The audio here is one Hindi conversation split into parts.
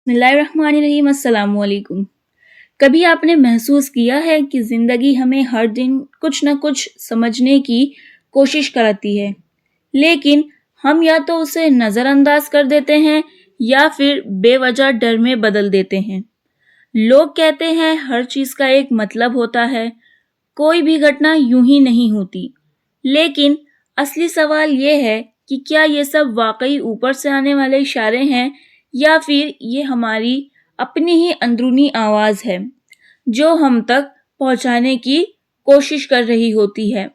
बिस्मिल्लाहिर्रहमानिर्रहीम अस्सलाम वालेकुम। कभी आपने महसूस किया है कि ज़िंदगी हमें हर दिन कुछ न कुछ समझने की कोशिश कराती है, लेकिन हम या तो उसे नज़रअंदाज कर देते हैं या फिर बेवजह डर में बदल देते हैं। लोग कहते हैं हर चीज़ का एक मतलब होता है, कोई भी घटना यूं ही नहीं होती। लेकिन असली सवाल ये है कि क्या ये सब वाकई ऊपर से आने वाले इशारे हैं या फिर ये हमारी अपनी ही अंदरूनी आवाज़ है जो हम तक पहुंचाने की कोशिश कर रही होती है।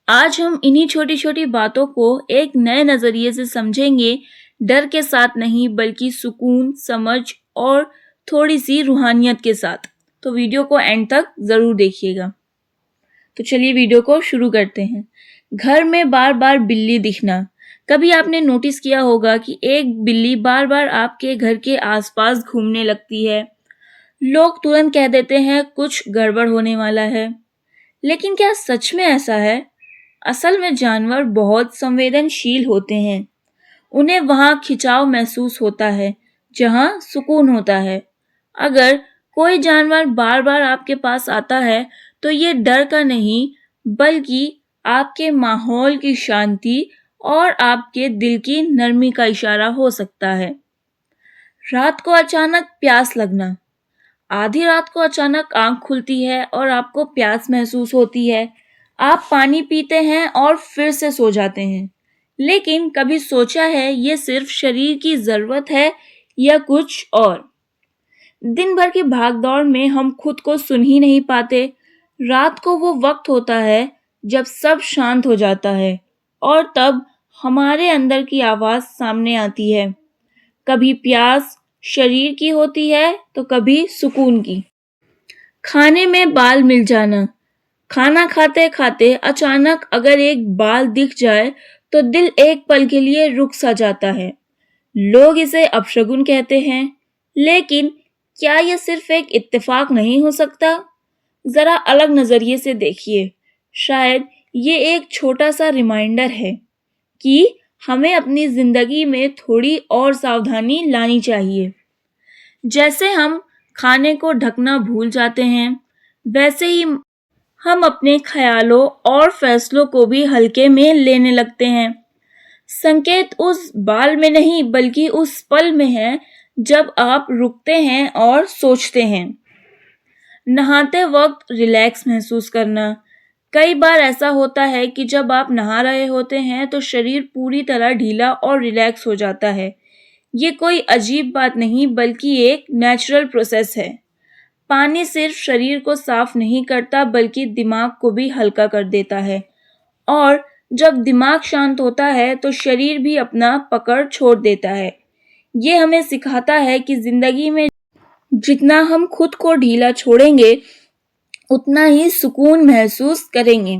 आज हम इन्हीं छोटी छोटी बातों को एक नए नज़रिए से समझेंगे, डर के साथ नहीं बल्कि सुकून, समझ और थोड़ी सी रूहानियत के साथ। तो वीडियो को एंड तक ज़रूर देखिएगा। तो चलिए वीडियो को शुरू करते हैं। घर में बार बार बिल्ली दिखना। कभी आपने नोटिस किया होगा कि एक बिल्ली बार बार आपके घर के आसपास घूमने लगती है। लोग तुरंत कह देते हैं कुछ गड़बड़ होने वाला है, लेकिन क्या सच में ऐसा है? असल में जानवर बहुत संवेदनशील होते हैं। उन्हें वहां खिंचाव महसूस होता है जहां सुकून होता है। अगर कोई जानवर बार बार आपके पास आता है तो ये डर का नहीं बल्कि आपके माहौल की शांति और आपके दिल की नरमी का इशारा हो सकता है। रात को अचानक प्यास लगना। आधी रात को अचानक आंख खुलती है और आपको प्यास महसूस होती है। आप पानी पीते हैं और फिर से सो जाते हैं। लेकिन कभी सोचा है ये सिर्फ शरीर की जरूरत है या कुछ और? दिन भर की भागदौड़ में हम खुद को सुन ही नहीं पाते। रात को वो वक्त होता है जब सब शांत हो जाता है और तब हमारे अंदर की आवाज सामने आती है। कभी प्यास शरीर की होती है तो कभी सुकून की। खाने में बाल मिल जाना। खाना खाते खाते अचानक अगर एक बाल दिख जाए तो दिल एक पल के लिए रुक सा जाता है। लोग इसे अपशगुन कहते हैं, लेकिन क्या यह सिर्फ एक इत्तेफाक नहीं हो सकता? जरा अलग नजरिए से देखिए। शायद ये एक छोटा सा रिमाइंडर है कि हमें अपनी जिंदगी में थोड़ी और सावधानी लानी चाहिए। जैसे हम खाने को ढकना भूल जाते हैं, वैसे ही हम अपने ख्यालों और फैसलों को भी हल्के में लेने लगते हैं। संकेत उस बाल में नहीं बल्कि उस पल में है जब आप रुकते हैं और सोचते हैं। नहाते वक्त रिलैक्स महसूस करना। कई बार ऐसा होता है कि जब आप नहा रहे होते हैं तो शरीर पूरी तरह ढीला और रिलैक्स हो जाता है। ये कोई अजीब बात नहीं बल्कि एक नेचुरल प्रोसेस है। पानी सिर्फ शरीर को साफ नहीं करता बल्कि दिमाग को भी हल्का कर देता है, और जब दिमाग शांत होता है तो शरीर भी अपना पकड़ छोड़ देता है। ये हमें सिखाता है कि जिंदगी में जितना हम खुद को ढीला छोड़ेंगे उतना ही सुकून महसूस करेंगे।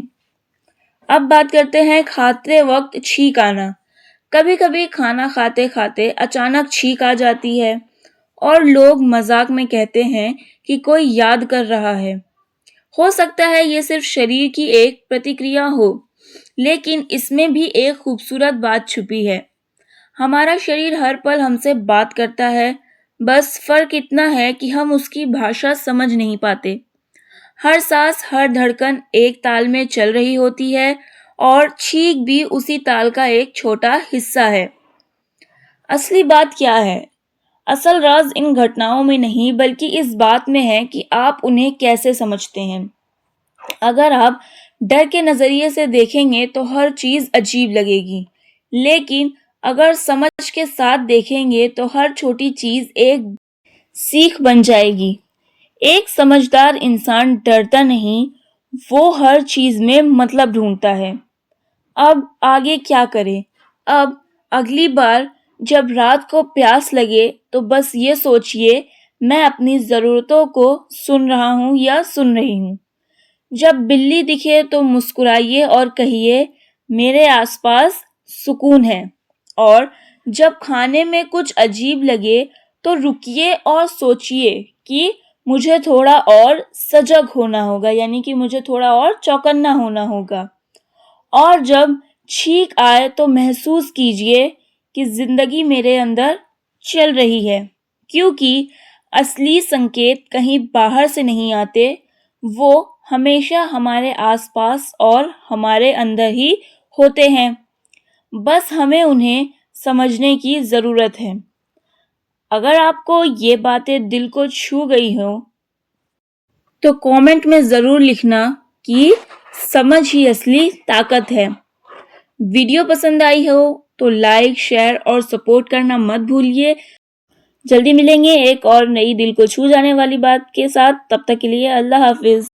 अब बात करते हैं खाते वक्त छींक आना। कभी कभी खाना खाते खाते अचानक छींक आ जाती है और लोग मजाक में कहते हैं कि कोई याद कर रहा है। हो सकता है ये सिर्फ शरीर की एक प्रतिक्रिया हो, लेकिन इसमें भी एक खूबसूरत बात छुपी है। हमारा शरीर हर पल हमसे बात करता है, बस फर्क इतना है कि हम उसकी भाषा समझ नहीं पाते। हर सांस, हर धड़कन एक ताल में चल रही होती है और छींक भी उसी ताल का एक छोटा हिस्सा है। असली बात क्या है? असल राज इन घटनाओं में नहीं बल्कि इस बात में है कि आप उन्हें कैसे समझते हैं। अगर आप डर के नजरिए से देखेंगे तो हर चीज अजीब लगेगी, लेकिन अगर समझ के साथ देखेंगे तो हर छोटी चीज एक सीख बन जाएगी। एक समझदार इंसान डरता नहीं, वो हर चीज में मतलब ढूंढता है। अब आगे क्या करें? अब अगली बार जब रात को प्यास लगे तो बस ये सोचिए, मैं अपनी ज़रूरतों को सुन रहा हूँ या सुन रही हूँ। जब बिल्ली दिखे तो मुस्कुराइए और कहिए, मेरे आसपास सुकून है। और जब खाने में कुछ अजीब लगे तो रुकिए और सोचिए कि मुझे थोड़ा और सजग होना होगा, यानी कि मुझे थोड़ा और चौकन्ना होना होगा। और जब छींक आए तो महसूस कीजिए कि जिंदगी मेरे अंदर चल रही है, क्योंकि असली संकेत कहीं बाहर से नहीं आते, वो हमेशा हमारे आसपास और हमारे अंदर ही होते हैं। बस हमें उन्हें समझने की ज़रूरत है। अगर आपको ये बातें दिल को छू गई हो, तो कमेंट में ज़रूर लिखना कि समझ ही असली ताकत है। वीडियो पसंद आई हो तो लाइक, शेयर और सपोर्ट करना मत भूलिए। जल्दी मिलेंगे एक और नई दिल को छू जाने वाली बात के साथ। तब तक के लिए अल्लाह हाफिज़।